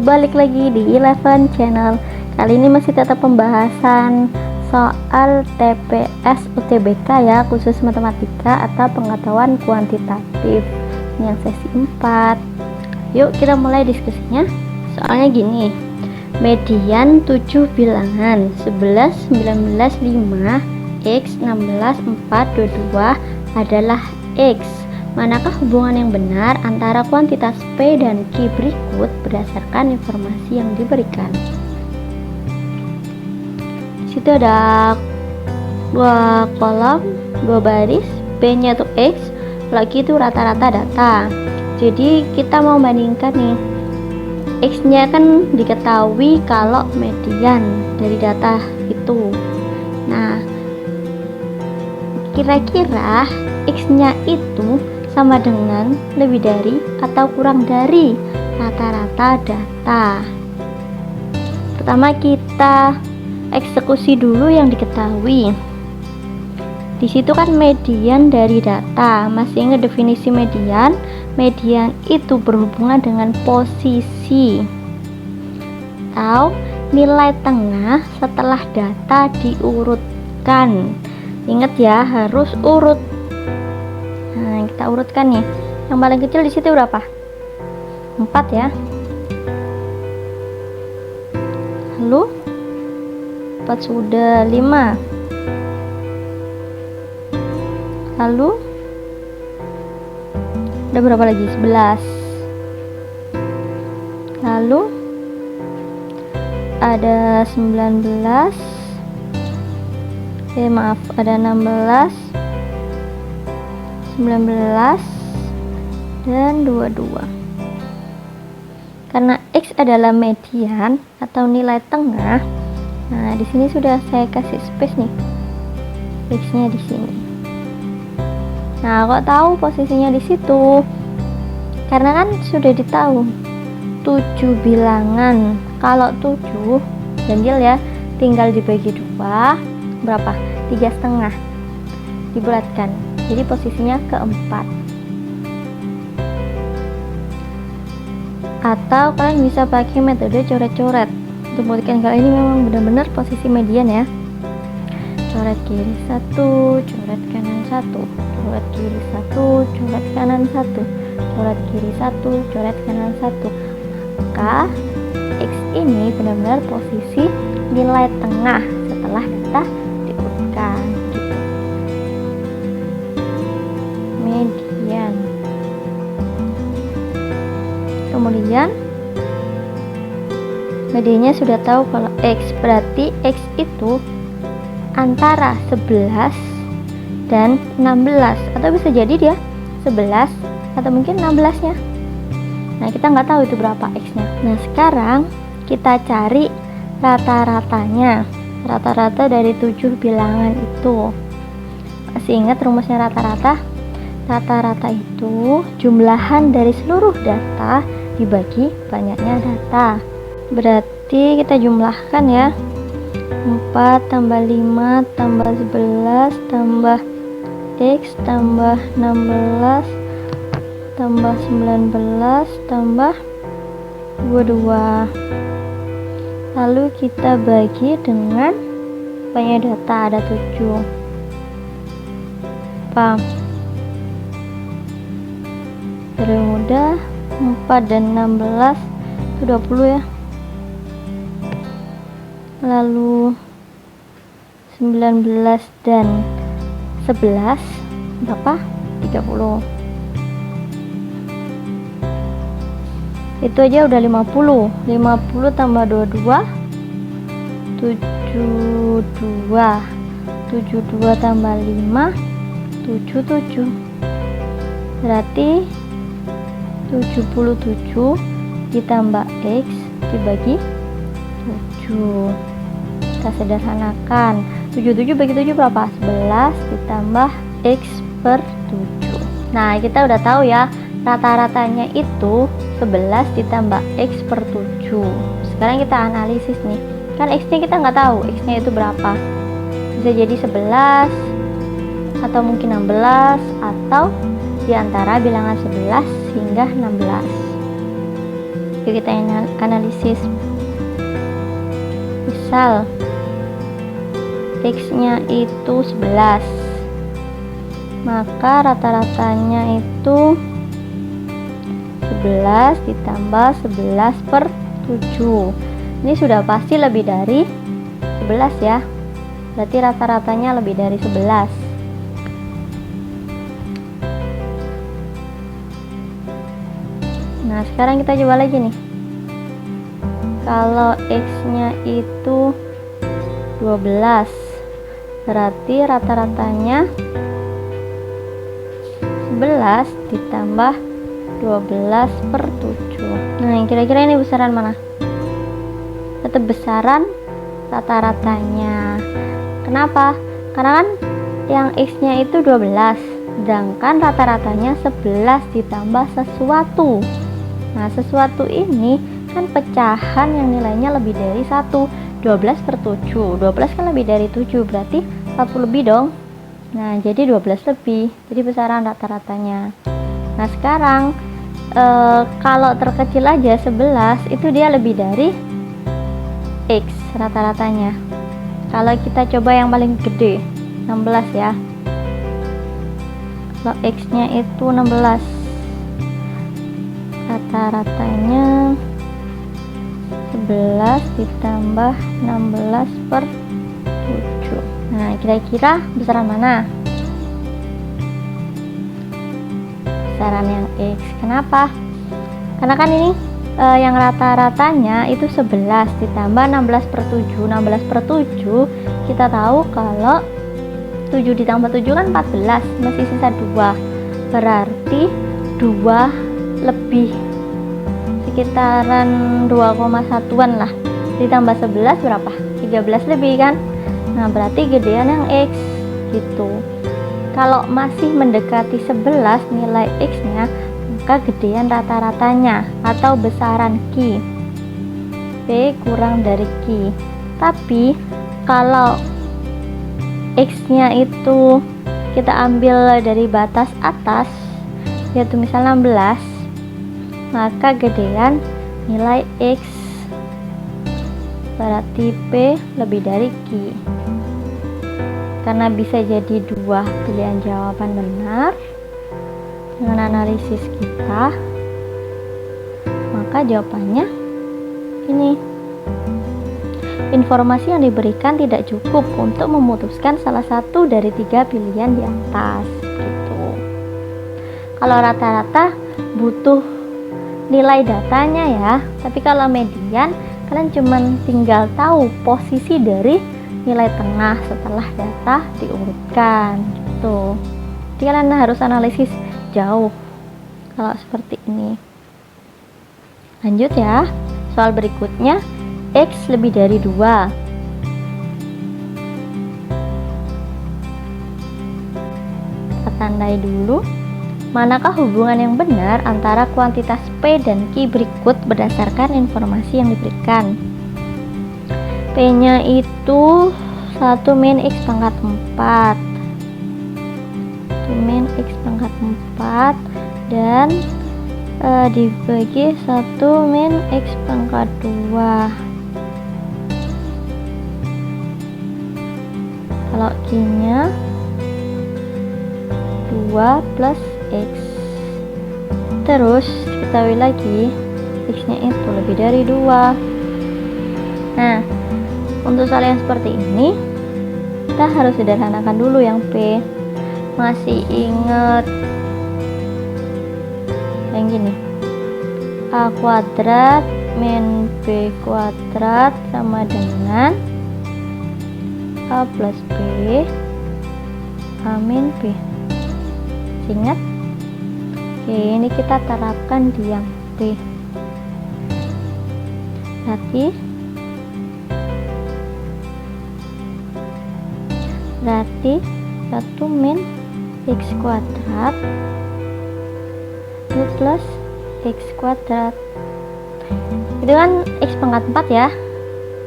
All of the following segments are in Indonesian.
balik lagi di Eleven Channel. Kali ini masih tetap pembahasan soal TPS UTBK ya, khusus matematika atau pengetahuan kuantitatif. Ini yang sesi 4. Yuk kita mulai diskusinya. Soalnya gini, median 7 bilangan 11, 19, 5, X, 16, 4, 22 adalah X. Manakah hubungan yang benar antara kuantitas P dan Q berikut berdasarkan informasi yang diberikan? Di situ ada 2 kolom, 2 baris, P-nya itu X, kalau Q itu rata-rata data. Jadi kita mau bandingkan nih, X-nya kan diketahui kalau median dari data itu. Nah, kira-kira X-nya itu sama dengan, lebih dari, atau kurang dari rata-rata data. Pertama kita eksekusi dulu yang diketahui. Di situ kan median dari data. Masih ingat definisi median? Median itu berhubungan dengan posisi atau nilai tengah setelah data diurutkan. Ingat ya, harus urut. Nah, kita urutkan nih. Yang paling kecil di situ berapa? 4 ya. Lalu 4 sudah 5. Lalu ada berapa lagi? 11. Lalu ada 19. Maaf, ada 16, 19 dan 22. Karena X adalah median atau nilai tengah. Nah, di sini sudah saya kasih space nih. X-nya di sini. Nah, kok tahu posisinya di situ? Karena kan sudah ditahu 7 bilangan. Kalau 7 ganjil ya, tinggal dibagi 2, berapa? 3,5 dibulatkan. Jadi posisinya keempat. Atau kalian bisa pakai metode coret-coret. Untuk membuktikan kalau ini memang benar-benar posisi median ya. Coret kiri 1, coret kanan 1, coret kiri 1, coret kanan 1, coret kiri 1, coret kanan 1. Maka X ini benar-benar posisi nilai tengah setelah data diurutkan gitu. Median. Kemudian mediannya sudah tahu kalau X, berarti X itu antara 11 dan 16, atau bisa jadi dia 11 atau mungkin 16 nya. Nah, kita nggak tahu itu berapa X nya. Nah, sekarang kita cari rata-ratanya. Rata-rata dari 7 bilangan itu. Masih ingat rumusnya rata-rata? Rata-rata itu jumlahan dari seluruh data dibagi banyaknya data. Berarti kita jumlahkan ya. 4 tambah 5 tambah 11 tambah X tambah 16 tambah 19 tambah 22. Lalu kita bagi dengan banyak data, ada 7. Paham? Dari mudah, 4 dan 16 itu 20 ya. Lalu 19 dan 11 berapa? 30. Itu aja udah 50. 50 tambah 22 72. 72 tambah 5 77. Berarti 77 ditambah X dibagi 7. Kita sederhanakan. 77 bagi 7 berapa? 11 ditambah X per 7. Nah, kita udah tahu ya, rata-ratanya itu 11 ditambah X per 7. Sekarang kita analisis nih. Kan X nya kita nggak tahu X nya itu berapa. Bisa jadi 11 atau mungkin 16 atau di antara bilangan 11 hingga 16. Yuk kita analisis. Misal X-nya itu 11, maka rata-ratanya itu 11 ditambah 11/7. Ini sudah pasti lebih dari 11 ya, berarti rata-ratanya lebih dari 11. Nah sekarang kita coba lagi nih. Kalau X-nya itu 12, berarti rata-ratanya 11 ditambah 12/7. Nah kira-kira ini besaran mana? Tetap besaran rata-ratanya. Kenapa? Karena kan yang X-nya itu 12, sedangkan rata-ratanya 11 ditambah sesuatu. Nah sesuatu ini kan pecahan yang nilainya lebih dari 1. 12/7, 12 kan lebih dari 7, berarti 1 lebih dong. Nah jadi 12 lebih, jadi besaran rata-ratanya. Nah sekarang kalau terkecil aja 11 itu dia lebih dari X rata-ratanya. Kalau kita coba yang paling gede 16 ya, kalau X-nya itu 16, rata-ratanya 11 ditambah 16/7. Nah kira-kira besaran mana? Besaran yang X. Kenapa? Karena kan ini yang rata-ratanya itu 11 ditambah 16/7. 16/7 kita tahu kalau 7 ditambah 7 kan 14, masih sisa 2, berarti 2 lebih, sekitaran 2,1an lah, ditambah 11 berapa? 13 lebih kan. Nah berarti gedean yang X gitu. Kalau masih mendekati 11 nilai X nya, maka gedean rata-ratanya atau besaran Q. P kurang dari Q. Tapi kalau X nya itu kita ambil dari batas atas, yaitu misal 16, maka gedean nilai X, berarti P lebih dari Q. Karena bisa jadi 2 pilihan jawaban benar dengan analisis kita, maka jawabannya ini. Informasi yang diberikan tidak cukup untuk memutuskan salah satu dari 3 pilihan di atas gitu. Kalau rata-rata butuh nilai datanya ya, tapi kalau median kalian cuman tinggal tahu posisi dari nilai tengah setelah data diurutkan gitu. Jadi kalian harus analisis jauh kalau seperti ini. Lanjut ya, soal berikutnya. X lebih dari 2. Kita tandai dulu. Manakah hubungan yang benar antara kuantitas P dan Q berikut berdasarkan informasi yang diberikan? P nya itu 1 min X pangkat 4, 1 min X pangkat 4 dan dibagi 1 min X pangkat 2. Kalau Q nya 2 plus X. Terus kita ketahui lagi X nya itu lebih dari 2. Nah, untuk soal yang seperti ini kita harus sederhanakan dulu yang P. Masih ingat yang gini, A kuadrat min B kuadrat sama dengan A plus B A min B. Ingat? Oke, ini kita terapkan di yang B. Berarti 1 min X kuadrat 2 plus X kuadrat itu kan X pangkat 4 ya,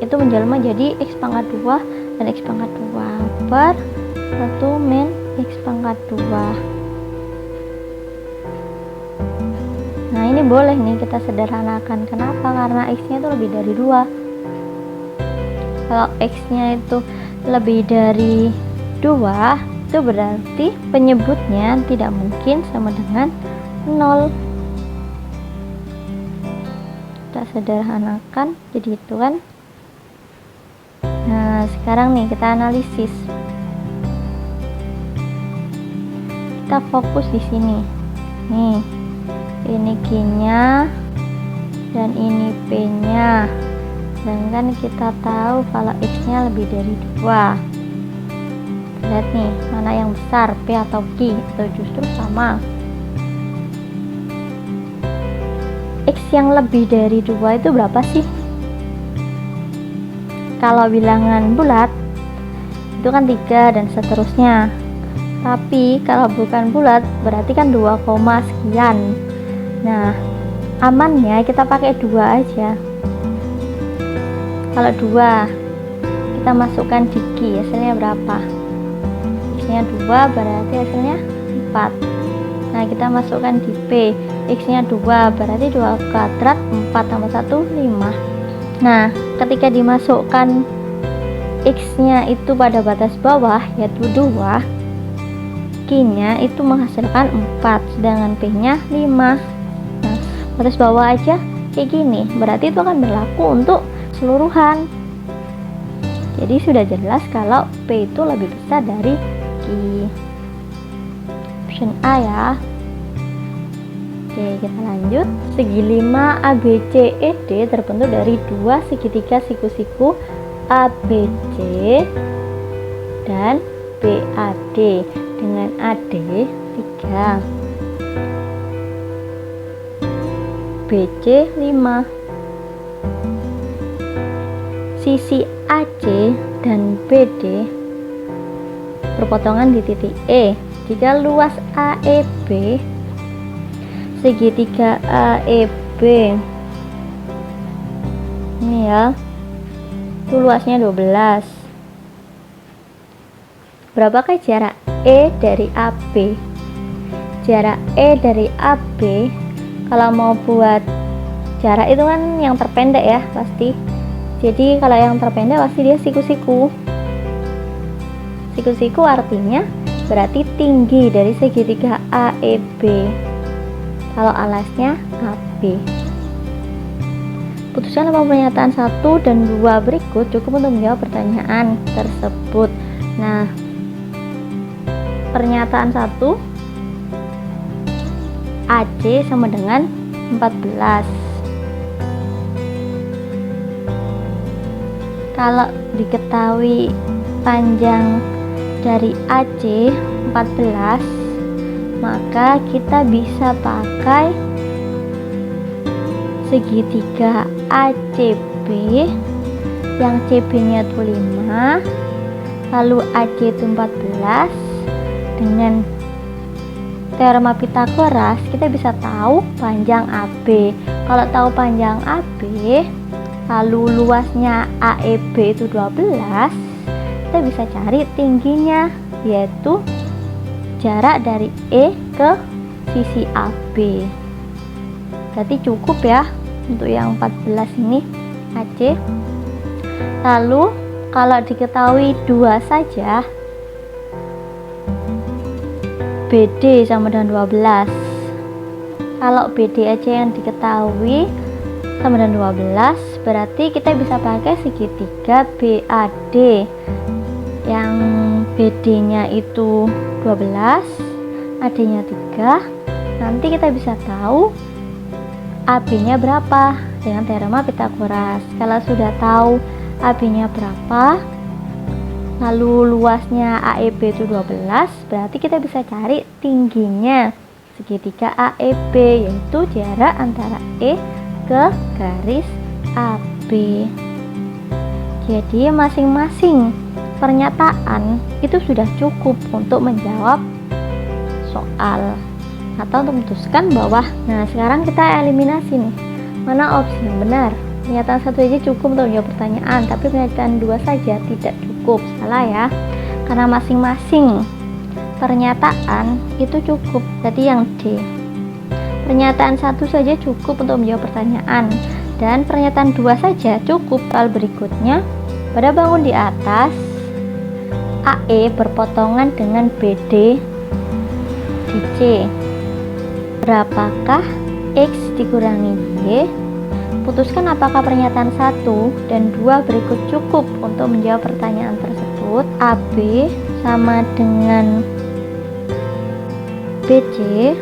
itu menjelma jadi X pangkat 2 dan X pangkat 2 per 1 min X pangkat 2. Nah, ini boleh nih kita sederhanakan. Kenapa? Karena X-nya itu lebih dari 2. Kalau X-nya itu lebih dari 2, itu berarti penyebutnya tidak mungkin sama dengan 0. Kita sederhanakan jadi itu kan. Nah, sekarang nih kita analisis. Kita fokus di sini. Nih, ini Q-nya dan ini P-nya. Sedangkan kita tahu kalau X-nya lebih dari 2. Lihat nih, mana yang besar, P atau Q? Atau justru sama. X yang lebih dari 2 itu berapa sih? Kalau bilangan bulat itu kan 3 dan seterusnya. Tapi kalau bukan bulat berarti kan 2, sekian. Nah, amannya kita pakai 2 aja. Kalau 2 kita masukkan di Q, hasilnya berapa? X-nya 2 berarti hasilnya 4. Nah, kita masukkan di P, X-nya 2 berarti 2 kuadrat, 4 tambah 1, 5. Nah, ketika dimasukkan X-nya itu pada batas bawah yaitu 2, Q-nya itu menghasilkan 4, sedangkan P-nya 5. Nah, batas bawah aja kayak gini, berarti itu akan berlaku untuk keseluruhan. Jadi sudah jelas kalau P itu lebih besar dari Q. Option A ya. Oke, kita lanjut. Segi 5 ABCED terbentuk dari 2 segitiga siku-siku ABC dan BAD dengan AD 3, BC 5. Sisi AC dan BD berpotongan di titik E. Jika luas AEB segitiga AEB ini ya, itu luasnya 12. Berapakah jarak E dari AB? Jarak E dari AB, kalau mau buat jarak itu kan yang terpendek ya pasti. Jadi kalau yang terpendek pasti dia siku-siku. Siku-siku artinya berarti tinggi dari segitiga AEB. Kalau alasnya AB. Putuskan apa pernyataan 1 dan 2 berikut cukup untuk menjawab pertanyaan tersebut. Nah, pernyataan 1, AC sama dengan 14. Kalau diketahui panjang dari AC 14, maka kita bisa pakai segitiga ACB yang CB nya itu 5, lalu AC itu 14. Dengan teorema Pitagoras kita bisa tahu panjang AB. Kalau tahu panjang AB lalu luasnya AEB itu 12, kita bisa cari tingginya, yaitu jarak dari E ke sisi AB. Berarti cukup ya untuk yang 14 ini AC. Lalu kalau diketahui 2 saja, BD sama dengan 12. Kalau BD aja yang diketahui sama dengan 12, berarti kita bisa pakai segitiga BAD yang BD nya itu 12, AD nya 3. Nanti kita bisa tahu AB nya berapa dengan teorema Pitagoras. Kalau sudah tahu AB nya berapa, lalu luasnya AEB itu 12, berarti kita bisa cari tingginya segitiga AEB, yaitu jarak antara E ke garis AB. Jadi masing-masing pernyataan itu sudah cukup untuk menjawab soal atau untuk memutuskan bahwa. Nah, sekarang kita eliminasi nih, mana opsi yang benar. Pernyataan 1 aja cukup untuk menjawab pertanyaan, tapi pernyataan 2 saja tidak cukup. Salah ya, karena masing-masing pernyataan itu cukup. Jadi yang D. Pernyataan 1 saja cukup untuk menjawab pertanyaan, dan pernyataan 2 saja cukup. Soal berikutnya, pada bangun di atas, AE berpotongan dengan BD di C. Berapakah X dikurangi Y? Putuskan apakah pernyataan 1 dan 2 berikut cukup untuk menjawab pertanyaan tersebut. AB sama dengan BC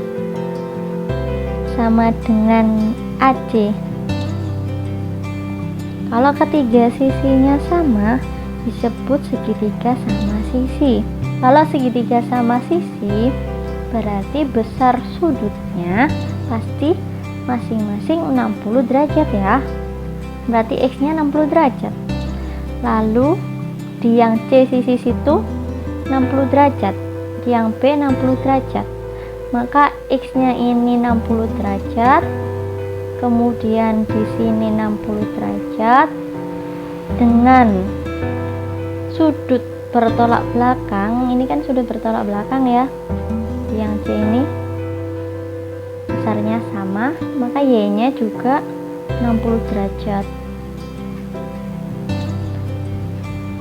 sama dengan AC. Kalau ketiga sisinya sama, disebut segitiga sama sisi. Kalau segitiga sama sisi, berarti besar sudutnya pasti masing-masing 60 derajat ya. Berarti X-nya 60 derajat. Lalu di yang C sisi situ 60 derajat, di yang B 60 derajat. Maka X-nya ini 60 derajat. Kemudian di sini 60 derajat dengan sudut bertolak belakang. Ini kan sudut bertolak belakang ya. Di yang C ini besarnya sama, maka Y-nya juga 60 derajat.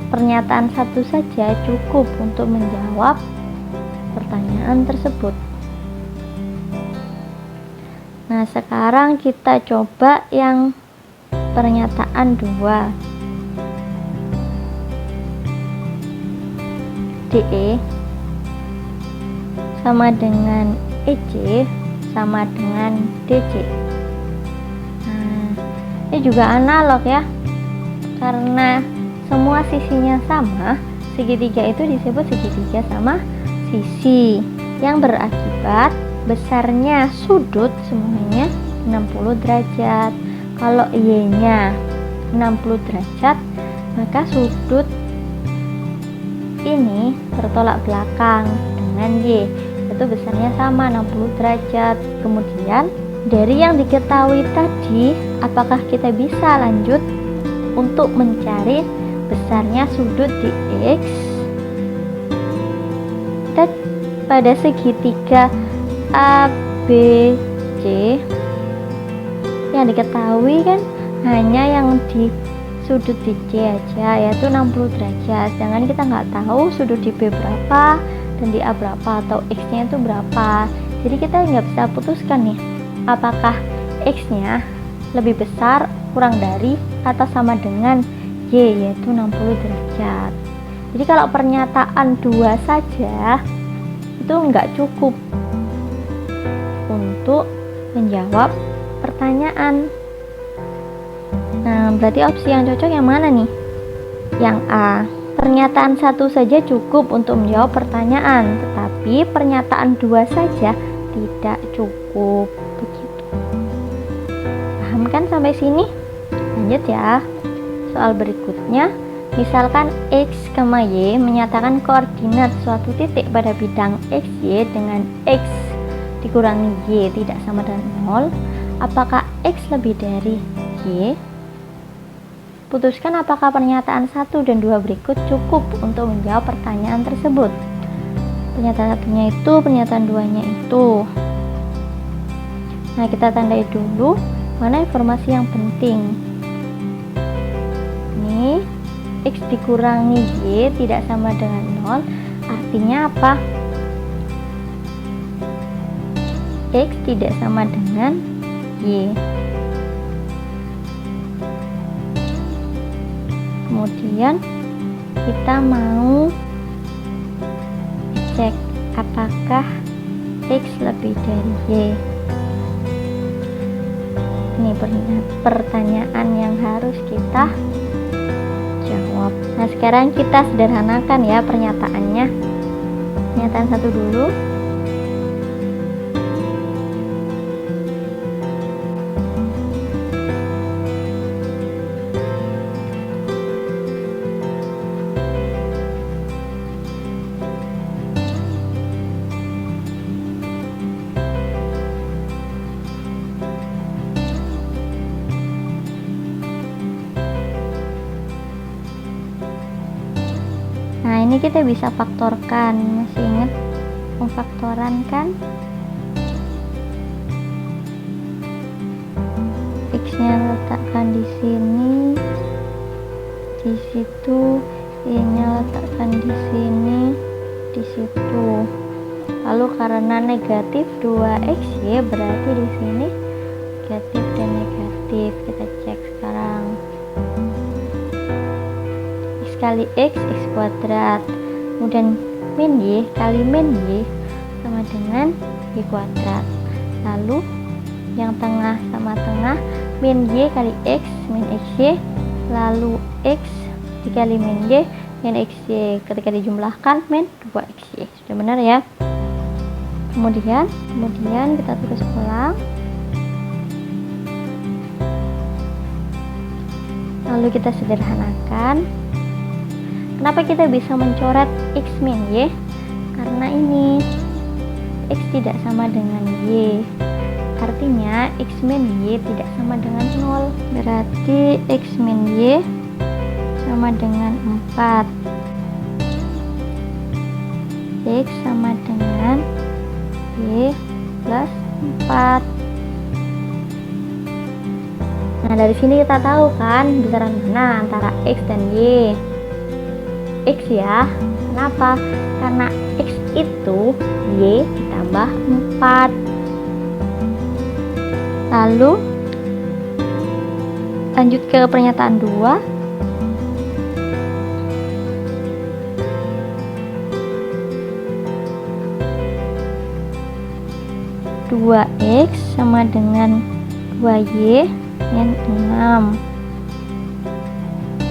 Pernyataan 1 saja cukup untuk menjawab pertanyaan tersebut. Nah, sekarang kita coba yang pernyataan 2. DE sama dengan EC sama dengan DC. Nah, ini juga analog ya, karena semua sisinya sama. Segitiga itu disebut segitiga sama sisi, yang berakibat besarnya sudut semuanya 60 derajat. Kalau Y-nya 60 derajat, maka sudut ini bertolak belakang dengan Y, itu besarnya sama 60 derajat. Kemudian dari yang diketahui tadi, apakah kita bisa lanjut untuk mencari besarnya sudut di X? Dan pada segitiga ABC yang diketahui kan hanya yang di sudut di C aja, yaitu 60 derajat. Sedangkan kita nggak tahu sudut di B berapa dan di A berapa, atau X-nya itu berapa. Jadi kita nggak bisa putuskan nih, apakah X-nya lebih besar, kurang dari, atau sama dengan Y, yaitu 60 derajat. Jadi kalau pernyataan 2 saja itu nggak cukup untuk menjawab pertanyaan. Nah, berarti opsi yang cocok yang mana nih? Yang A. Pernyataan 1 saja cukup untuk menjawab pertanyaan, tetapi pernyataan 2 saja tidak cukup. Begitu. Paham kan sampai sini? Lanjut ya. Soal berikutnya, misalkan X, Y menyatakan koordinat suatu titik pada bidang XY dengan X dikurangi Y tidak sama dengan 0. Apakah X lebih dari Y? Putuskan apakah pernyataan 1 dan 2 berikut cukup untuk menjawab pertanyaan tersebut. Pernyataan 1-nya itu, pernyataan 2-nya itu. Nah, kita tandai dulu mana informasi yang penting. Ini X dikurangi Y tidak sama dengan 0, artinya apa? X tidak sama dengan Y. Kemudian kita mau cek apakah X lebih dari Y. Ini pertanyaan yang harus kita jawab. Nah, sekarang kita sederhanakan ya pernyataannya. Pernyataan 1 dulu. Nah, ini kita bisa faktorkan. Masih ingat pemfaktoran kan? Y-nya letakkan di sini, di situ. Y-nya letakkan di sini, di situ. Lalu karena negatif 2xy berarti di sini negatif dan negatif. Kita cek sekarang. X kali x kuadrat. Kemudian min y kali min y sama dengan y kuadrat. Lalu yang tengah sama tengah, min y kali x min xy, lalu x dikali min y min xy, ketika dijumlahkan min 2xy. Sudah benar ya. Kemudian kita tulis ulang. Lalu kita sederhanakan. Kenapa kita bisa mencoret x min y? Karena ini x tidak sama dengan y. Artinya x min y tidak sama dengan 0. Berarti x min y sama dengan 4. X sama dengan y plus 4. Nah, dari sini kita tahu kan besaran mana antara x dan y. X ya. Kenapa? Karena x itu y ditambah 4. Lalu lanjut ke pernyataan 2. 2x sama dengan 2y min 6.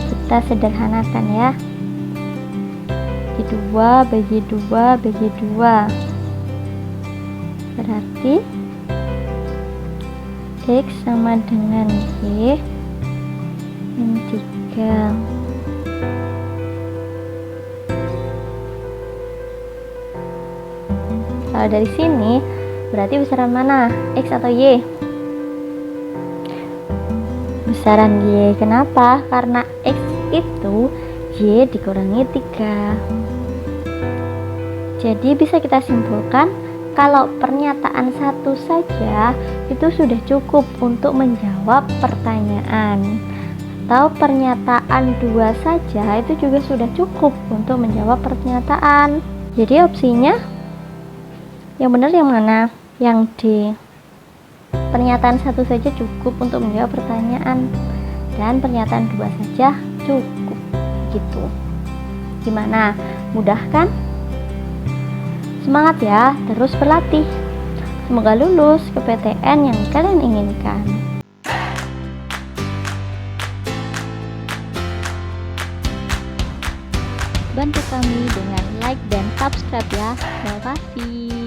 Kita sederhanakan ya. bagi 2 bagi 2. Berarti x sama dengan y min 3. Kalau dari sini berarti besaran mana? X atau Y? Besaran Y. Kenapa? Karena X itu Y dikurangi 3. Jadi bisa kita simpulkan kalau pernyataan 1 saja itu sudah cukup untuk menjawab pertanyaan. Atau pernyataan 2 saja itu juga sudah cukup untuk menjawab pernyataan. Jadi opsinya yang benar yang mana? Yang D. Pernyataan 1 saja cukup untuk menjawab pertanyaan dan pernyataan 2 saja cukup. Gitu. Gimana? Mudah kan? Semangat ya, terus berlatih. Semoga lulus ke PTN yang kalian inginkan. Bantu kami dengan like dan subscribe ya. Terima kasih.